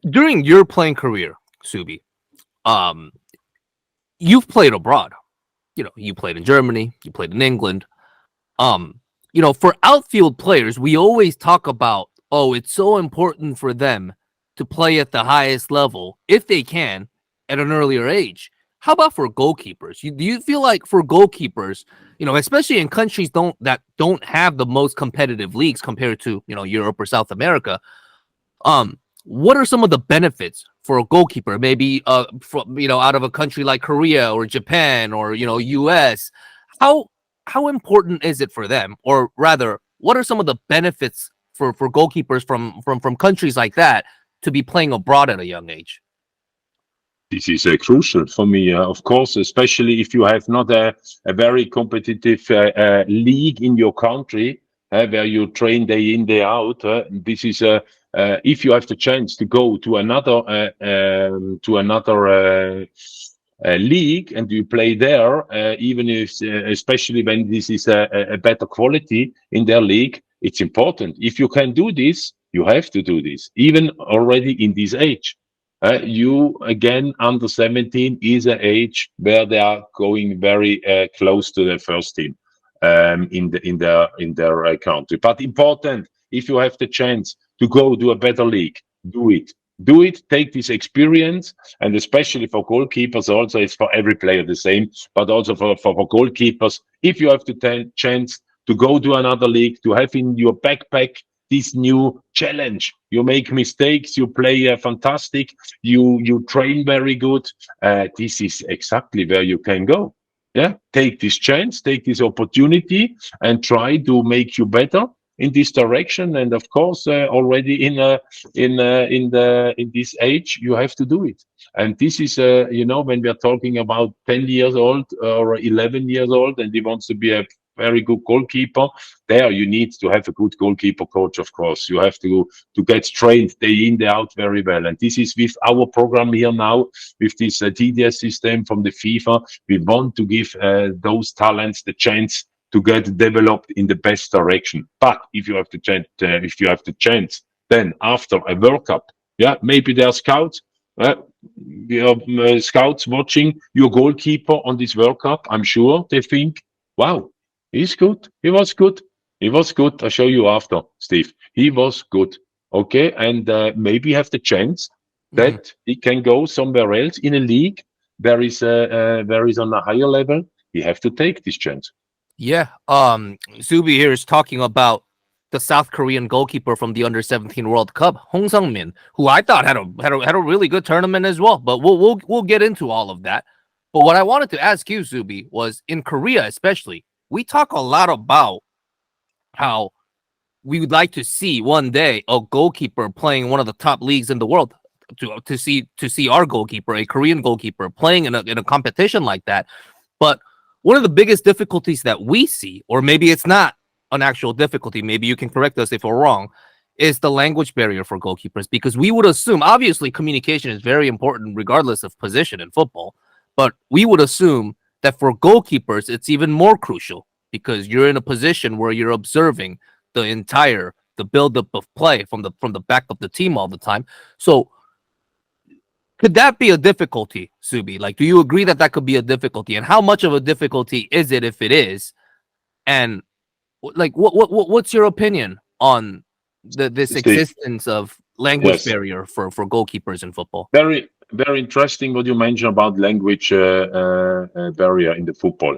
During your playing career, Subi, um, you've played abroad. You played in Germany, you played in England. Um, for outfield players, we always talk about, oh, it's so important for them to play at the highest level if they can at an earlier age. How about for goalkeepers? Do you feel like for goalkeepers, especially in countries that don't have the most competitive leagues compared to, Europe or South America, what are some of the benefits for a goalkeeper? Maybe from out of a country like Korea or Japan or US. How important is it for them, or rather, what are some of the benefits for goalkeepers from countries like that to be playing abroad at a young age? This is crucial for me, of course, especially if you have not a very competitive league in your country where you train day in, day out. This is if you have the chance to go to another league and you play there, even if, especially when this is a better quality in their league, it's important. If you can do this, you have to do this, even already in this age. You again, under 17 is an age where they are going very close to the first team in their country. But important, if you have the chance to go to a better league, do it. Do it. Take this experience, and especially for goalkeepers, also it's for every player the same, but also for goalkeepers. If you have the chance to go to another league, to have in your backpack this new challenge. You make mistakes, you play fantastic, you train very good. This is exactly where you can go. Yeah, take this chance, take this opportunity, and try to make you better in this direction. And of course, already in this age, you have to do it. And this is, when we are talking about 10 years old or 11 years old, and he wants to be a very good goalkeeper, there you need to have a good goalkeeper coach. Of course, you have to get trained day in, day out very well. And this is with our program here now, with this TDS system from the FIFA. We want to give those talents the chance to get developed in the best direction. But if you have the chance, then after a World Cup, yeah, maybe there are scouts. We have scouts watching your goalkeeper on this World Cup. I'm sure they think, wow, he's good. He was good. He was good. I'll show you after, Steve. He was good. Okay. And maybe have the chance Mhm. that he can go somewhere else in a league where is on a higher level. He have to take this chance. Yeah. Subi here is talking about the South Korean goalkeeper from the under-17 World Cup, Hong Sung-min, who I thought had a really good tournament as well. But we'll get into all of that. But what I wanted to ask you, Subi, was in Korea especially, we talk a lot about how we would like to see one day a goalkeeper playing one of the top leagues in the world. To see our goalkeeper, a Korean goalkeeper, playing in a competition like that. But one of the biggest difficulties that we see, or maybe it's not an actual difficulty, maybe you can correct us if we're wrong, is the language barrier for goalkeepers. Because we would assume, obviously, communication is very important regardless of position in football. But we would assume that for goalkeepers, it's even more crucial because you're in a position where you're observing the buildup of play from the back of the team all the time. So could that be a difficulty, Subi? Like, do you agree that that could be a difficulty? And how much of a difficulty is it if it is? And like, what's your opinion on this Steve, existence of language yes. barrier for goalkeepers in football? Very, very interesting what you mentioned about language barrier in the football.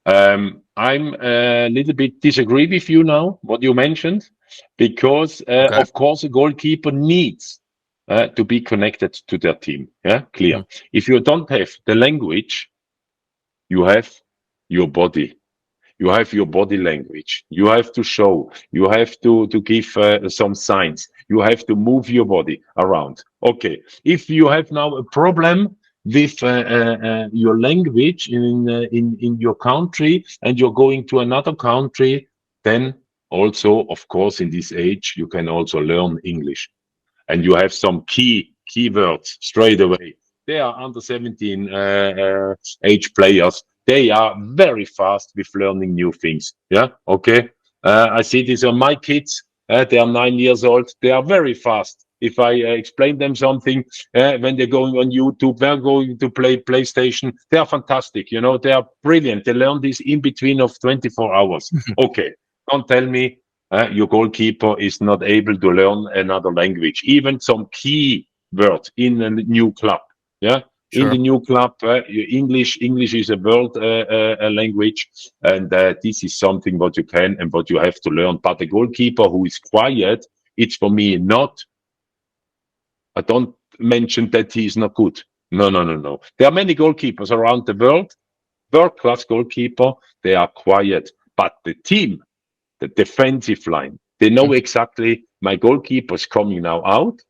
I'm a little bit disagree with you now, what you mentioned, because Okay. of course a goalkeeper needs to be connected to their team. Yeah, clear. Mhm. If you don't have the language, you have your body. You have your body language. You have to show. You have to give some signs. You have to move your body around. Okay. If you have now a problem with your language in your country and you're going to another country, then also, of course, in this age, you can also learn English and you have some keywords straight away. They are under 17 age players. They are very fast with learning new things. Yeah, okay. I see this on my kids. They are 9 years old. They are very fast if I explain them something when they're going on YouTube, they're going to play PlayStation. They are fantastic. You know, they are brilliant. They learn this in between of 24 hours. Okay, don't tell me your goalkeeper is not able to learn another language, even some key words in a new club. Yeah. In the Sure. new club, English is a world language, and this is something what you can and what you have to learn. But the goalkeeper who is quiet, it's for me not. I don't mention that he is not good. No, no, no, no. There are many goalkeepers around the world class goalkeeper. They are quiet, but the team, the defensive line, they know exactly my goalkeeper is coming now out,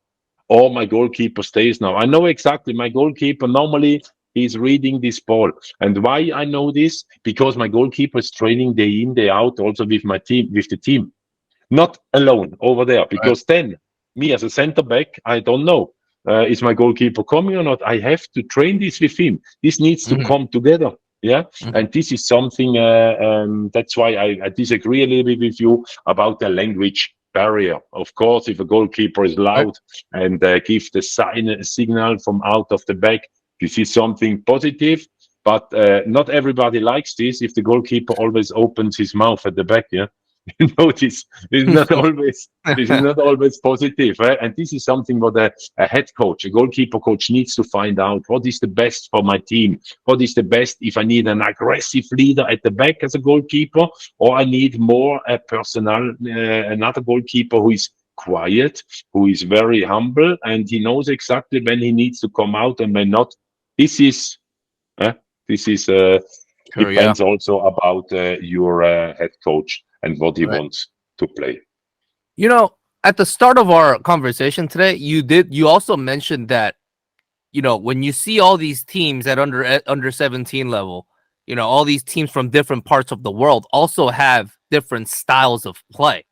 or my goalkeeper stays now. I know exactly my goalkeeper normally he's reading this ball. And why I know this? Because my goalkeeper is training day in, day out, also with my team, with the team. Not alone over there, Right. because then me as a center back, I don't know. Is my goalkeeper coming or not? I have to train this with him. This needs to Mhm. come together. Yeah. Mhm. And this is something, that's why I disagree a little bit with you about the language barrier. Of course, if a goalkeeper is Right. loud and give the signal from out of the back, this is something positive. But not everybody likes this if the goalkeeper always opens his mouth at the back. Yeah. You know, this is not always this is not always positive, right? And this is something what a head coach, a goalkeeper coach needs to find out. What is the best for my team? What is the best if I need an aggressive leader at the back as a goalkeeper, or I need more a personal, another goalkeeper who is quiet, who is very humble, and he knows exactly when he needs to come out and when not. This is, uh, this is Sure. Yeah. depends also about your head coach and what he Right. wants to play. You know, at the start of our conversation today, you also mentioned that, when you see all these teams at under 17 level, all these teams from different parts of the world also have different styles of play.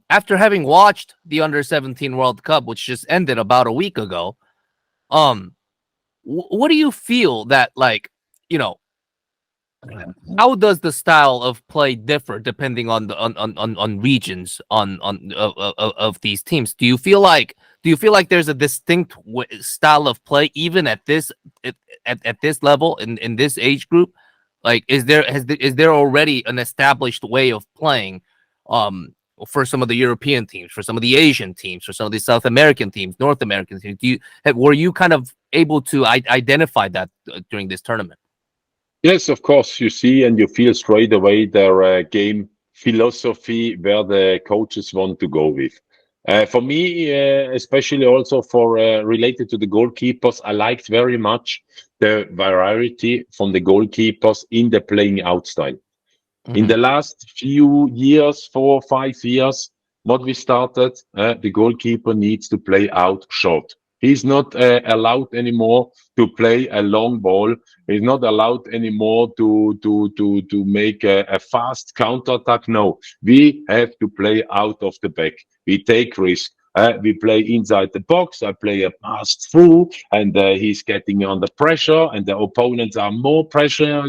After having watched the under 17 World Cup, which just ended about a week ago, um, what do you feel that, like, you know, how does the style of play differ depending on the on regions of these teams? Do you feel like there's a distinct style of play even at this level in this age group? Like, is there already an established way of playing for some of the European teams, for some of the Asian teams, for some of the South American teams, North American teams? Were you kind of able to identify that during this tournament? Yes, of course, you see and you feel straight away their game philosophy where the coaches want to go with. For me, especially also for related to the goalkeepers, I liked very much the variety from the goalkeepers in the playing out style. In Hmm. the last few years, 4 or 5 years, what we started, the goalkeeper needs to play out short. He's not allowed anymore to play a long ball. He's not allowed anymore to make a fast counter attack. No, we have to play out of the back. We take risk. We play inside the box. I play a pass through, and he's getting under pressure, and the opponents are more pressure.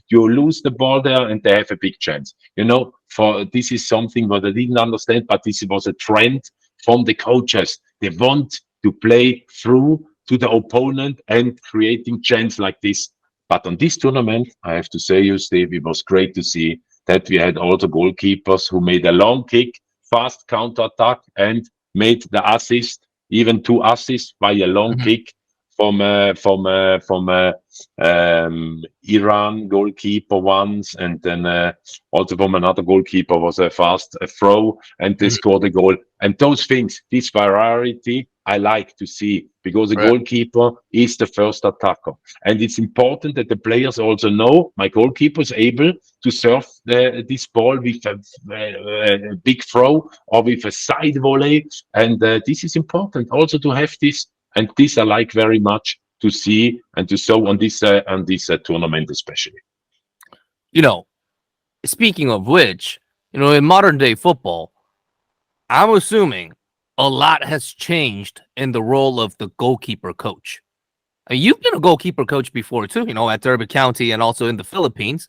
You lose the ball there, and they have a big chance. You know, for this is something what I didn't understand, but this was a trend from the coaches. They want to play through to the opponent and creating chance like this. But on this tournament, I have to say, you Steve, it was great to see that we had also goalkeepers who made a long kick, fast counter attack, and made the assist, even 2 assists by a long Hmm. kick from Iran goalkeeper once, and then also from another goalkeeper was a fast throw, and they Hmm. scored a goal. And those things, this variety, I like to see because a Right. goalkeeper is the first attacker, and it's important that the players also know my goalkeeper is able to serve this ball with a big throw or with a side volley, and this is important also to have this. And this I like very much to see and to show on this tournament especially. You know, Speaking of which, in modern day football, I'm assuming a lot has changed in the role of the goalkeeper coach. You've been a goalkeeper coach before too, at Derby County and also in the Philippines.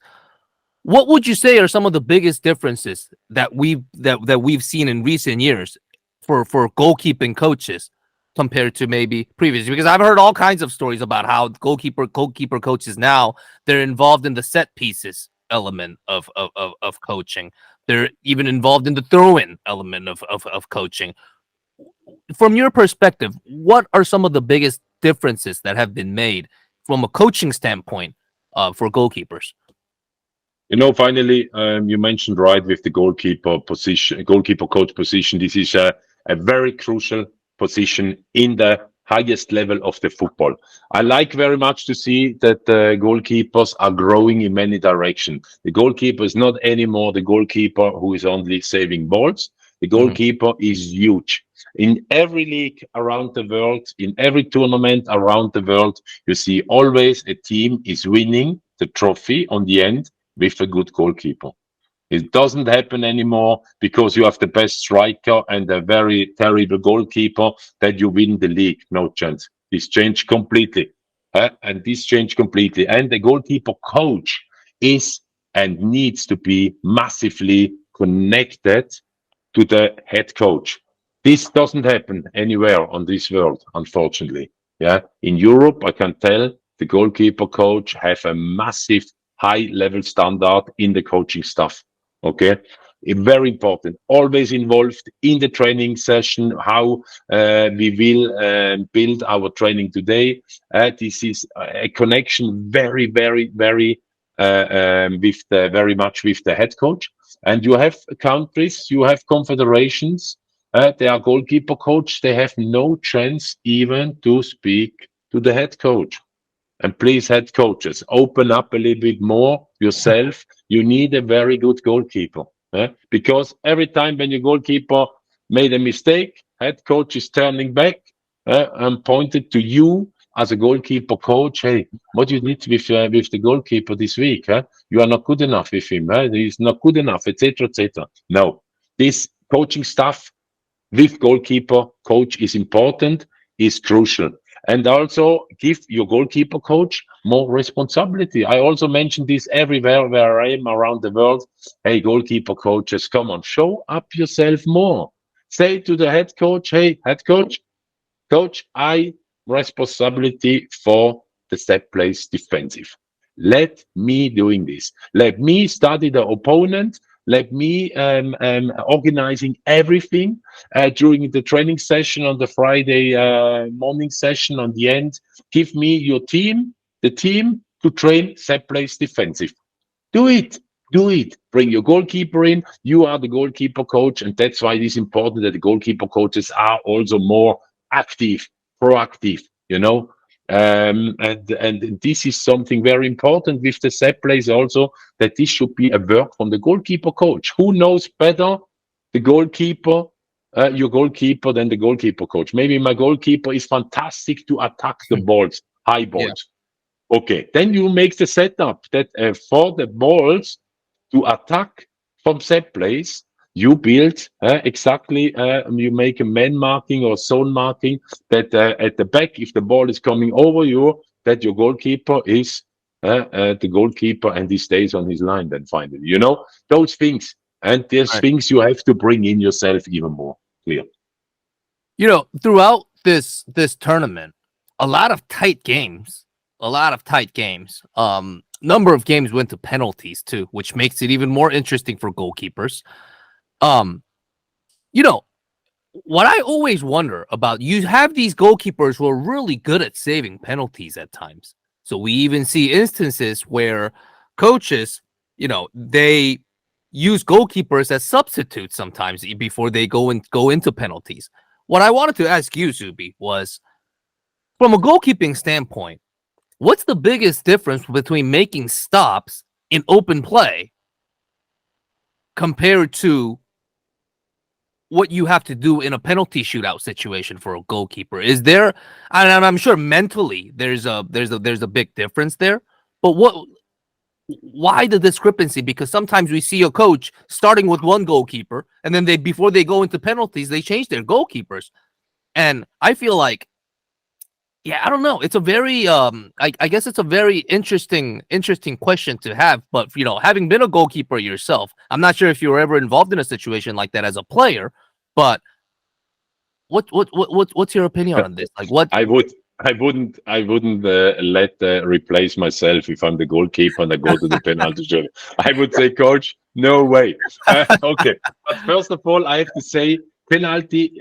What would you say are some of the biggest differences that we've seen in recent years for goalkeeping coaches compared to maybe previous? Because I've heard all kinds of stories about how goalkeeper coaches now, they're involved in the set pieces element of coaching. They're even involved in the throw-in element of coaching. From your perspective, what are some of the biggest differences that have been made from a coaching standpoint for goalkeepers? Finally, you mentioned right with the goalkeeper position, goalkeeper coach position. This is a very crucial position in the highest level of the football. I like very much to see that the goalkeepers are growing in many directions. The goalkeeper is not anymore the goalkeeper who is only saving balls. The goalkeeper is huge. In every league around the world, in every tournament around the world, you see always a team is winning the trophy on the end with a good goalkeeper. It doesn't happen anymore because you have the best striker and a very terrible goalkeeper that you win the league. No chance. This changed completely. And this changed completely. And the goalkeeper coach is and needs to be massively connected to the head coach. This doesn't happen anywhere on this world, unfortunately. Yeah. In Europe, I can tell the goalkeeper coach have a massive high level standard in the coaching staff. Okay. Very important. Always involved in the training session, how we will build our training today. This is a connection very very much with the head coach. And you have countries, you have confederations, they are goalkeeper coach. They have no chance even to speak to the head coach. And please, head coaches, open up a little bit more yourself. You need a very good goalkeeper. Because every time when your goalkeeper made a mistake, head coach is turning back and pointed to you as a goalkeeper coach. Hey, what do you need with the goalkeeper this week? You are not good enough with him. He's not good enough, etc., etc. No, this coaching staff with goalkeeper coach is important, is crucial. And also give your goalkeeper coach more responsibility. I also mention this everywhere where I am around the world. Hey, goalkeeper coaches, come on, show up yourself more. Say to the head coach, hey, head coach, I responsibility for the set plays defensive. Let me doing this. Let me study the opponent. Let me organizing everything during the training session on the Friday morning session on the end. Give me your team, the team to train set plays defensive. Do it. Do it. Bring your goalkeeper in. You are the goalkeeper coach. And that's why it is important that the goalkeeper coaches are also more active, proactive, and this is something very important with the set plays also, that this should be a work from the goalkeeper coach. Who knows better the goalkeeper, your goalkeeper, than the goalkeeper coach? Maybe my goalkeeper is fantastic to attack the balls, high balls. Yeah. Okay, then you make the setup that for the balls to attack from set plays, you build exactly, you make a man marking or zone marking that at the back, if the ball is coming over you, that your goalkeeper is the goalkeeper and he stays on his line then finally. Those things. And there's things you have to bring in yourself even more clear. Throughout this tournament, a lot of tight games. Number of games went to penalties too, which makes it even more interesting for goalkeepers. What I always wonder about, you have these goalkeepers who are really good at saving penalties at times. So we even see instances where coaches, they use goalkeepers as substitutes sometimes before they go into penalties. What I wanted to ask you, Zubi, was from a goalkeeping standpoint, what's the biggest difference between making stops in open play compared to what you have to do in a penalty shootout situation for a goalkeeper? Is there, and I'm sure mentally there's a big difference there, but why the discrepancy? Because sometimes we see a coach starting with one goalkeeper and then before they go into penalties, they change their goalkeepers. And I feel like, I don't know. It's a very, I guess it's a very interesting question to have. But having been a goalkeeper yourself, I'm not sure if you were ever involved in a situation like that as a player. But what's your opinion on this? Like what? I wouldn't let replace myself if I'm the goalkeeper and I go to the penalty shootout. I would say, coach, no way. Okay, but first of all, I have to say penalty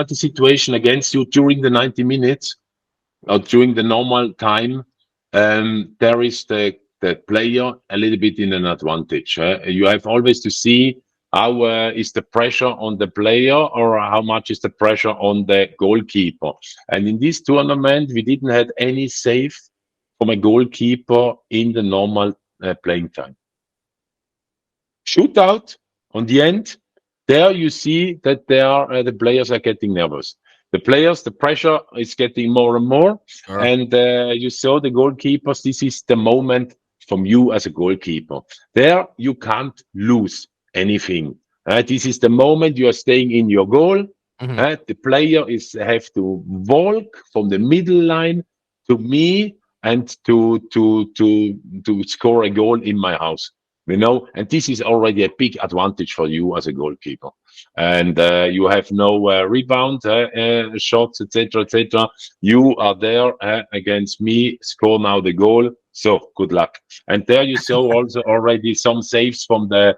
situation against you during the 90 minutes or during the normal time. There is the player a little bit in an advantage. You have always to see how is the pressure on the player or how much is the pressure on the goalkeeper. And in this tournament, we didn't have any save from a goalkeeper in the normal playing time. Shootout on the end, there you see that the players are getting nervous. The pressure is getting more and more. Sure. And you saw the goalkeepers. This is the moment from you as a goalkeeper. There you can't lose anything. This is the moment you are staying in your goal. The player have to walk from the middle line to me and to score a goal in my house. And this is already a big advantage for you as a goalkeeper. And you have no rebound shots, etc., etc. You are there against me. Score now the goal. So good luck. And there you saw also already some saves from the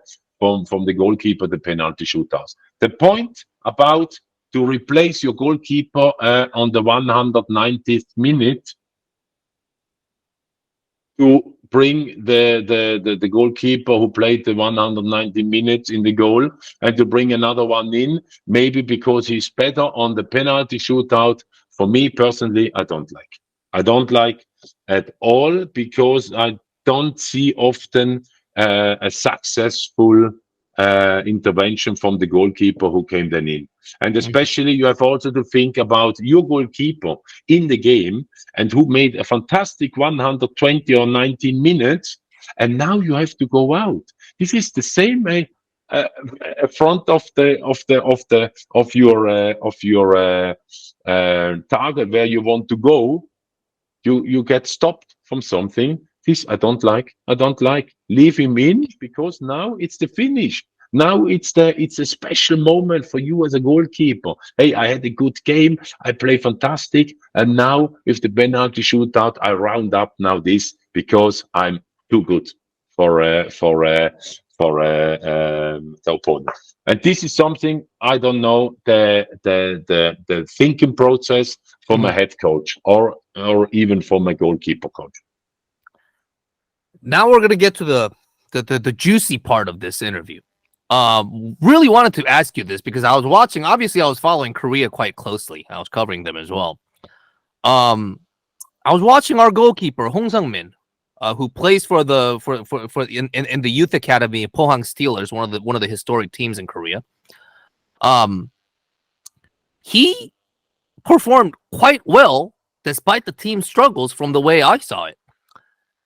goalkeeper, the penalty shootouts. The point about to replace your goalkeeper on the 190th minute, to bring the goalkeeper who played the 190 minutes in the goal and to bring another one in, maybe because he's better on the penalty shootout. For me personally, I don't like at all, because I don't see often a successful intervention from the goalkeeper who came then in. And especially you have also to think about your goalkeeper in the game and who made a fantastic 120 or 19 minutes, and now you have to go out. This is the same front of your target where you want to go. You get stopped from something. This I don't like. Leave him in, because now it's the finish. Now it's a special moment for you as a goalkeeper. Hey, I had a good game. I play fantastic. And now with the penalty shootout, I round up now this, because I'm too good for the opponent. And this is something I don't know the thinking process from a head coach or even from a goalkeeper coach. Now we're gonna get to the juicy part of this interview. Really wanted to ask you this because I was watching. Obviously, I was following Korea quite closely. I was covering them as well. I was watching our goalkeeper Hong Sang-min, who plays for in the youth academy Pohang Steelers, one of the historic teams in Korea. He performed quite well despite the team's struggles, from the way I saw it.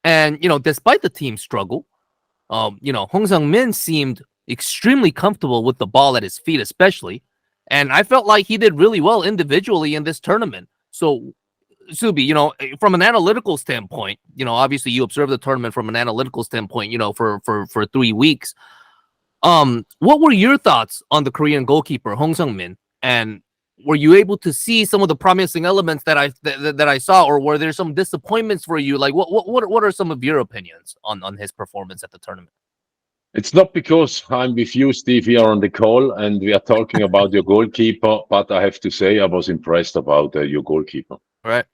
And despite the team's struggle, Hong Sang-min seemed extremely comfortable with the ball at his feet, especially. And I felt like he did really well individually in this tournament. So, Subi, from an analytical standpoint, obviously you observed the tournament from an analytical standpoint, for 3 weeks. What were your thoughts on the Korean goalkeeper, Hong Sang-min? And were you able to see some of the promising elements that I saw, or were there some disappointments for you? Like, what are some of your opinions on his performance at the tournament? It's not because I'm with you, Steve, here on the call and we are talking about your goalkeeper, but I have to say I was impressed about your goalkeeper. Right.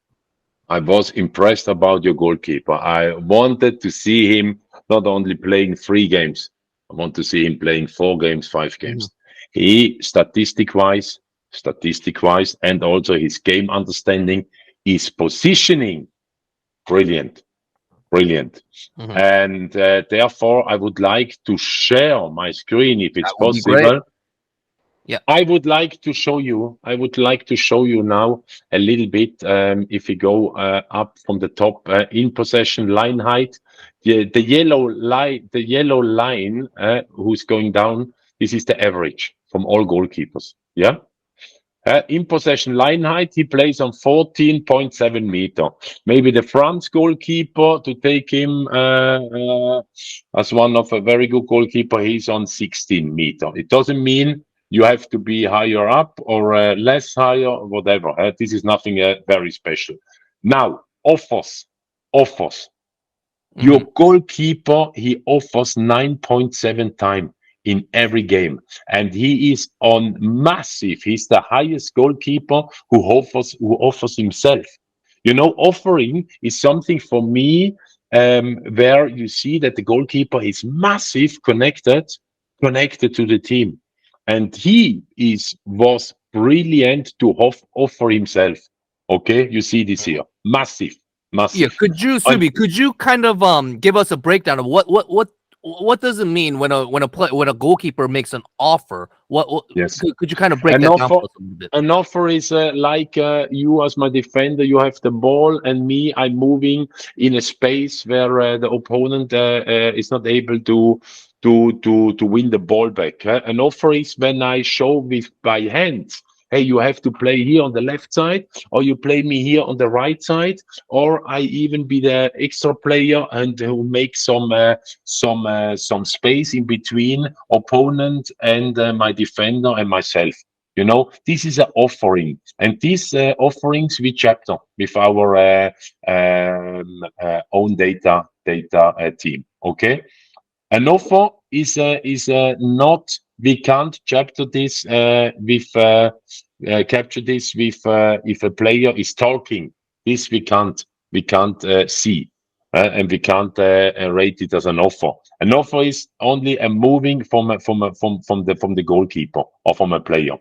I was impressed about your goalkeeper. I wanted to see him not only playing 3 games, I want to see him playing 4 games, 5 games. He, statistic-wise, and also his game understanding, his positioning, brilliant. And therefore, I would like to share my screen if it's possible. Yeah, I would like to show you now a little bit. If we go up from the top, in possession line height, the yellow line, who's going down. This is the average from all goalkeepers. Yeah. In possession line height, he plays on 14.7 meter. Maybe the France goalkeeper, to take him as one of a very good goalkeeper, he's on 16 meter. It doesn't mean you have to be higher up or less higher, whatever. This is nothing very special. Now, offers. Your Hmm. goalkeeper, he offers 9.7 time in every game, and he is on massive. He's the highest goalkeeper who offers himself. Offering is something for me where you see that the goalkeeper is massive connected to the team, and he was brilliant to offer himself. Okay, you see this here, massive, Yeah, massive. could you, And Subi, could you kind of give us a breakdown of what does it mean when a goalkeeper makes an offer? What yes, could you kind of break an that down offer for us a little bit? an offer is like you as my defender, you have the ball, and me, I'm moving in a space where the opponent is not able to win the ball back. An offer is when I show with my hands, hey, you have to play here on the left side, or you play me here on the right side, or I even be the extra player and who make some space in between opponent and my defender and myself. This is an offering, and these offerings we chapter with our own data team. Okay, an offer is not. We can't chapter this with capture this with if a player is talking. This we can't see. And we can't rate it as an offer. An offer is only a moving from the goalkeeper or from a player.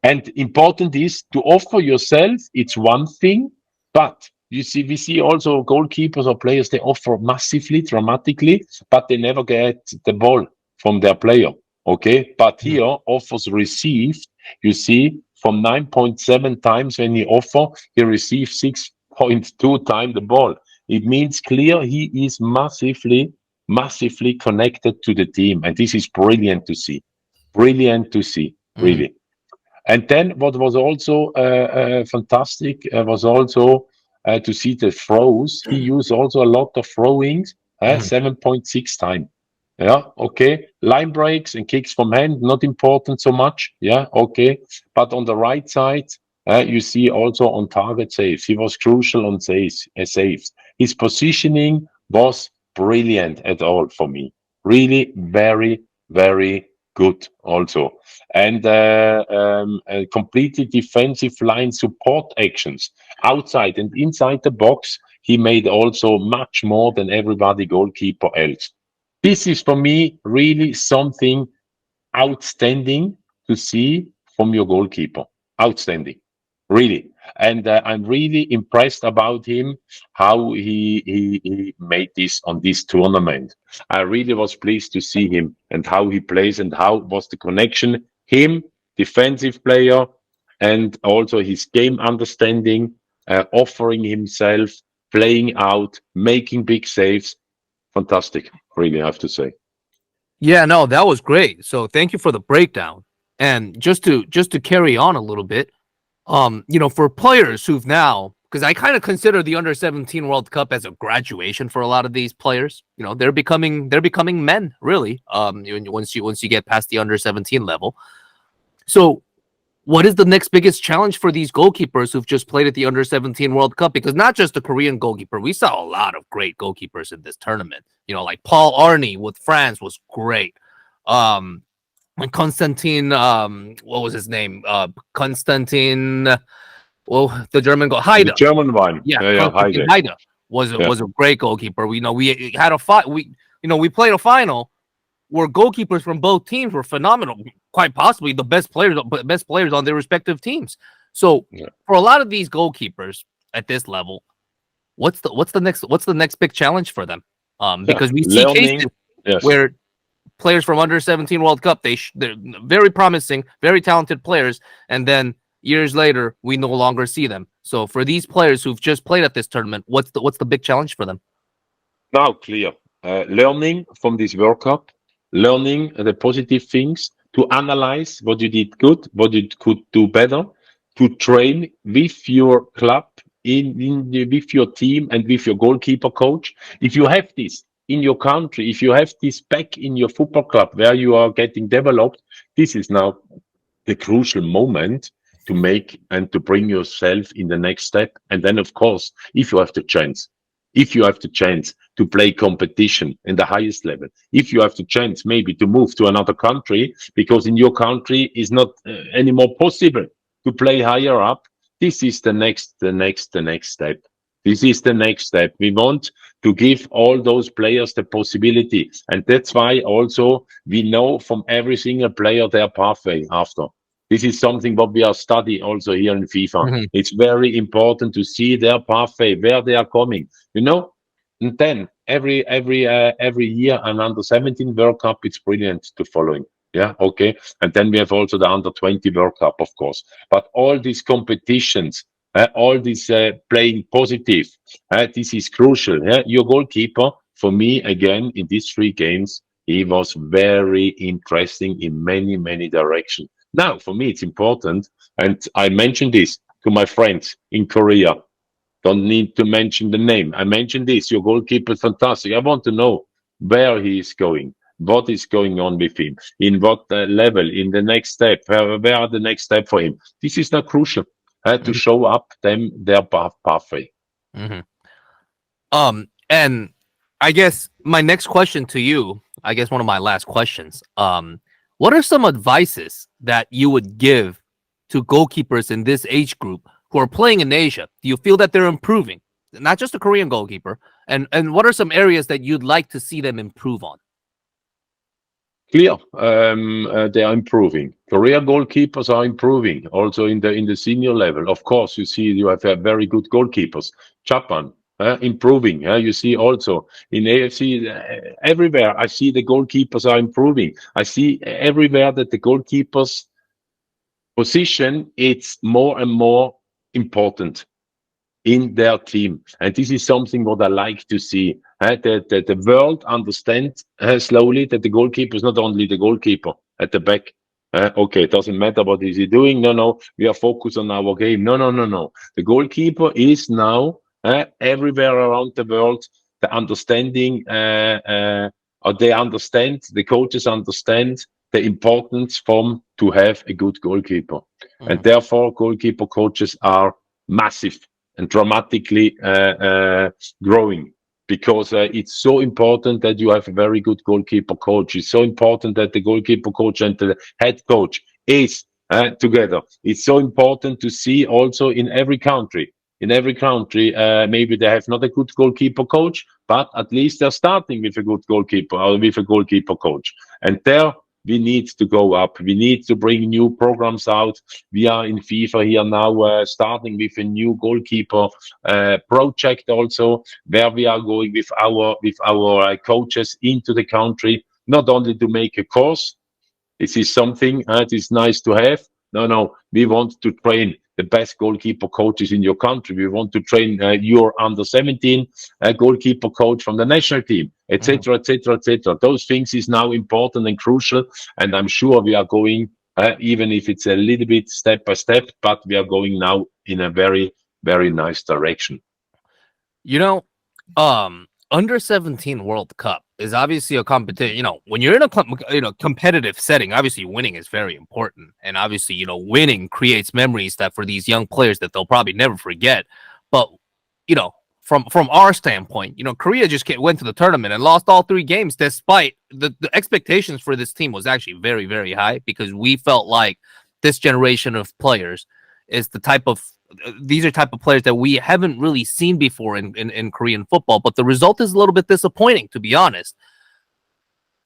And important is to offer yourself. It's one thing, but we see also goalkeepers or players, they offer massively, dramatically, but they never get the ball from their player. Okay. But Mhm. here, offers received, you see, from 9.7 times when he offer, he receives 6.2 times the ball. It means clear he is massively connected to the team. And this is brilliant to see. Brilliant to see, Mhm. really. And then what was also fantastic was also to see the throws. He used also a lot of throwings, Mhm. 7.6 time. Yeah, okay. Line breaks and kicks from hand, not important so much. Yeah, okay. But on the right side, you see also on target saves. He was crucial on saves. His positioning was brilliant at all for me. Really very, very good also. And completed defensive line support actions outside and inside the box. He made also much more than everybody goalkeeper else. This is for me really something outstanding to see from your goalkeeper. Outstanding, really. And I'm really impressed about him, how he made this on this tournament. I really was pleased to see him and how he plays and how was the connection. Him, defensive player, and also his game understanding, offering himself, playing out, making big saves. Fantastic, really, I have to say. Yeah, no, that was great. So thank you for the breakdown. And just to carry on a little bit, for players who've now, because I kind of consider the under 17 World Cup as a graduation for a lot of these players. They're becoming men, really. Once you get past the under 17 level. So what is the next biggest challenge for these goalkeepers who've just played at the under 17 World Cup? Because not just the Korean goalkeeper, we saw a lot of great goalkeepers in this tournament. Like Paul Arney with France was great. Um, and Konstantin, what was his name? Konstantin, well, the German goal, The Haida. German one, Yeah, yeah, yeah, Konstantin Heide. Haida was a, Yeah. was a great goalkeeper. We had a fight. We played a final where goalkeepers from both teams were phenomenal, quite possibly the best players on their respective teams. So Yeah. for a lot of these goalkeepers at this level, what's the next big challenge for them? Because we see cases Learning, yes. where players from under 17 World Cup, they're very promising, very talented players, and then years later we no longer see them. So for these players who've just played at this tournament, what's the big challenge for them? Now clear. Learning from this World Cup, learning the positive things, to analyze what you did good, what you could do better, to train with your club, with your team, and with your goalkeeper coach. If you have this in your country, if you have this back in your football club where you are getting developed, this is now the crucial moment to make and to bring yourself in the next step. And then, of course, if you have the chance to play competition in the highest level, if you have the chance maybe to move to another country because in your country is not anymore possible to play higher up, this is the next step. This is the next step. We want to give all those players the possibility. And that's why also we know from every single player their pathway after. This is something what we are studying also here in FIFA. Mhm. It's very important to see their pathway, where they are coming, you know. And then every year an under 17 World Cup, it's brilliant to following. Yeah, okay. And then we have also the under 20 World Cup, of course. But all these competitions, all this playing positive, this is crucial. Yeah? Your goalkeeper, for me, again, in these three games, he was very interesting in many directions. Now, for me, it's important, and I mentioned this to my friends in Korea. Don't need to mention the name. I mentioned this. Your goalkeeper is fantastic. I want to know where he is going, what is going on with him, in what level, in the next step, where are the next step for him. This is not crucial to Mhm. show up them their pathway. Mhm. And I guess my next question to you, I guess one of my last questions, what are some advices that you would give to goalkeepers in this age group who are playing in Asia? Do you feel that they're improving? Not just a Korean goalkeeper, and what are some areas that you'd like to see them improve on? Clear, they are improving. Korea goalkeepers are improving also in the senior level. Of course, you see you have very good goalkeepers. Japan improving. You see also in AFC everywhere. I see the goalkeepers are improving. I see everywhere that the goalkeepers position it's more and more important in their team. And this is something what I like to see. That the world understands slowly that the goalkeeper is not only the goalkeeper at the back. Okay, it doesn't matter what is he doing. No, we are focused on our game. No. The goalkeeper is now everywhere around the world. The understanding, or they understand, the coaches understand the importance from to have a good goalkeeper. And Mhm. therefore, goalkeeper coaches are massive and dramatically growing because it's so important that you have a very good goalkeeper coach. It's so important that the goalkeeper coach and the head coach is together. It's so important to see also in every country. In every country, maybe they have not a good goalkeeper coach, but at least they're starting with a good goalkeeper or with a goalkeeper coach. And there we need to go up. We need to bring new programs out. We are in FIFA here now, starting with a new goalkeeper project also, where we are going with our coaches into the country, not only to make a course. This is something that is nice to have. No, we want to train the best goalkeeper coaches in your country. We want to train your under 17 goalkeeper coach from the national team, Mhm. etc., etc., etc. Those things is now important and crucial, and I'm sure we are going, even if it's a little bit step by step, but we are going now in a very nice direction. You know, under 17 World Cup is obviously a competition. When you're in a competitive setting, obviously winning is very important, and obviously winning creates memories that for these young players that they'll probably never forget. But you know, from our standpoint, Korea just went to the tournament and lost all three games, despite the expectations for this team was actually very high because we felt like this generation of players is the type of these are type of players that we haven't really seen before in Korean football, but the result is a little bit disappointing, to be honest.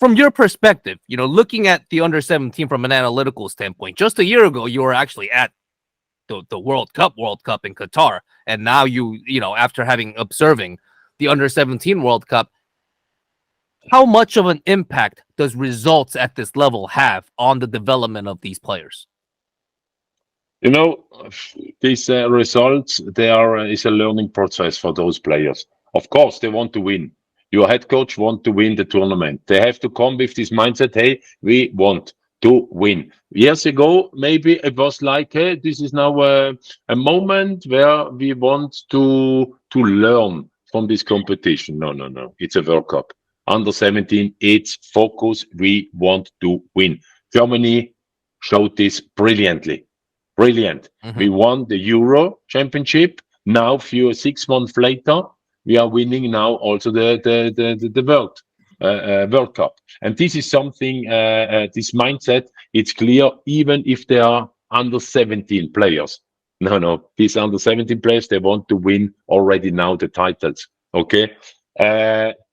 From your perspective, looking at the under 17 from an analytical standpoint, just a year ago, you were actually at the World Cup in Qatar. And now after having observing the under 17 World Cup, how much of an impact does results at this level have on the development of these players? You know, these results, there is a learning process for those players. Of course, they want to win. Your head coach want to win the tournament. They have to come with this mindset, hey, we want to win. Years ago, maybe it was like, hey, this is now a moment where we want to learn from this competition. No. It's a World Cup. Under 17, it's focus. We want to win. Germany showed this brilliantly. Brilliant. We Mhm. won the Euro Championship. Now, few 6 months later, we are winning now also the World Cup. And this is something. This mindset. It's clear, even if they are under 17 players. No, no, these under 17 players, they want to win already now the titles. Okay.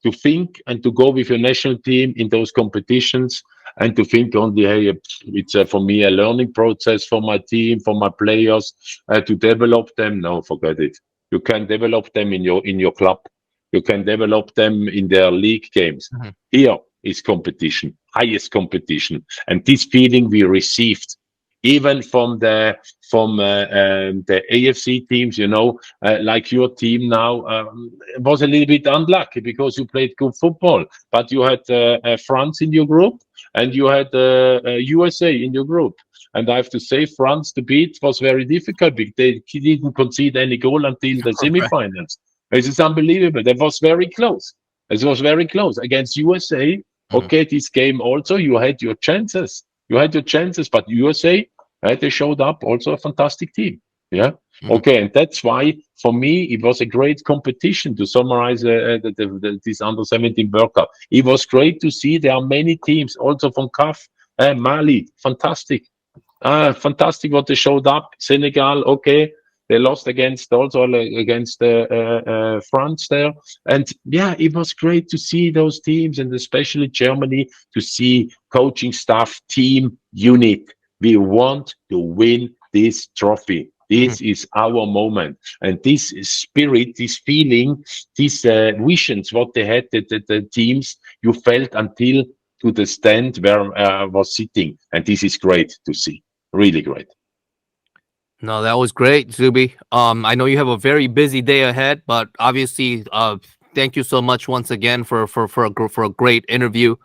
To think and to go with your national team in those competitions and to think only, hey, it's for me a learning process for my team, for my players, to develop them. No, forget it. You can develop them in your club. You can develop them in their league games. Mhm. Here is competition, highest competition, and this feeling we received even from the AFC teams, like your team now, was a little bit unlucky because you played good football, but you had France in your group and you had USA in your group. And I have to say, France to beat was very difficult because they didn't concede any goal until the Right. semifinals. This is unbelievable. That was very close. It was very close against USA. Mhm. Okay, this game also you had your chances. You had your chances, but USA, they showed up also a fantastic team. Yeah. Mhm. Okay, and that's why for me it was a great competition to summarize this under 17 World Cup. It was great to see there are many teams also from CAF, Mali, fantastic. Fantastic what they showed up. Senegal, okay, they lost against also against France there, and yeah, it was great to see those teams, and especially Germany, to see coaching staff, team, unit. We want to win this trophy. Mhm. This is our moment, and this spirit, this feeling, these visions, what they had, the teams, you felt until to the stand where I was sitting, and this is great to see. Really great. No, that was great, Zuby. I know you have a very busy day ahead, but obviously, thank you so much once again for a great interview.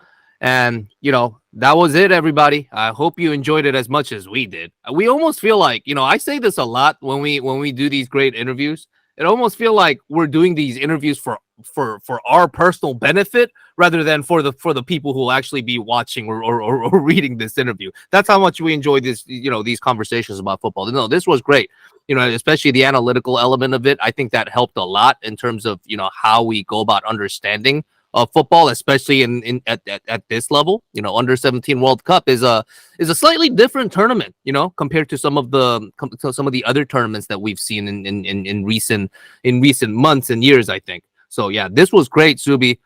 And that was it, everybody. I hope you enjoyed it as much as we did. We almost feel like, I say this a lot when we do these great interviews. It almost feel like we're doing these interviews for our personal benefit rather than for the people who will actually be watching or reading this interview. That's how much we enjoy these conversations about football. No, this was great. Especially the analytical element of it. I think that helped a lot in terms of how we go about understanding football, especially at this level. Under 17 World Cup is a slightly different tournament, compared to some of the other tournaments that we've seen in recent months and years, I think. So yeah, this was great, Subi.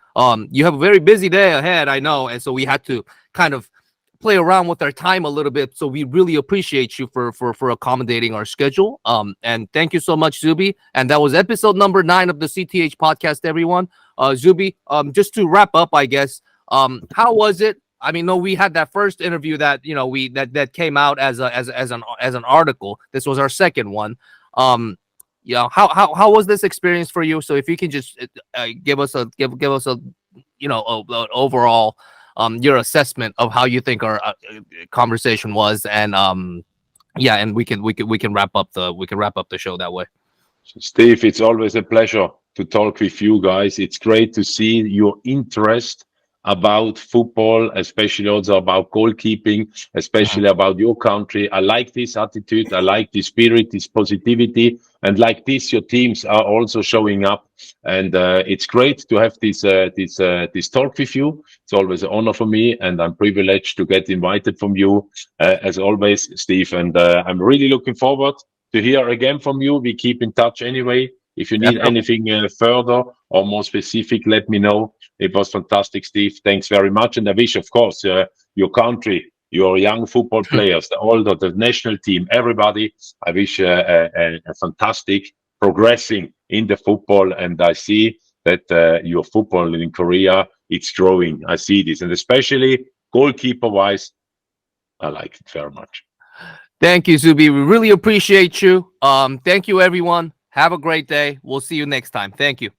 You have a very busy day ahead, I know, and so we had to kind of play around with our time a little bit. So we really appreciate you for accommodating our schedule. And thank you so much, Zuby. And that was episode number 9 of the CTH podcast, everyone. Zuby, just to wrap up, I guess, how was it? I mean, no, we had that first interview that that came out as an article. This was our second one. How was this experience for you? So if you can just give us a overall your assessment of how you think our conversation was, and yeah, and we can wrap up the show that way. Steve, it's always a pleasure to talk with you guys. It's great to see your interest about football, especially also about goalkeeping, Mhm. especially about your country. I like this attitude. I like this spirit, this positivity. And like this, your teams are also showing up. And it's great to have this talk with you. It's always an honor for me, and I'm privileged to get invited from you, as always, Steve. And I'm really looking forward to hear again from you. We keep in touch anyway. If you need Definitely. anything further or more specific, let me know. It was fantastic, Steve. Thanks very much. And I wish, of course, your country, your young football players, the older, the national team, everybody, I wish a fantastic progressing in the football. And I see that your football in Korea, it's growing. I see this. And especially goalkeeper wise, I like it very much. Thank you, Zuby. We really appreciate you. Thank you, everyone. Have a great day. We'll see you next time. Thank you.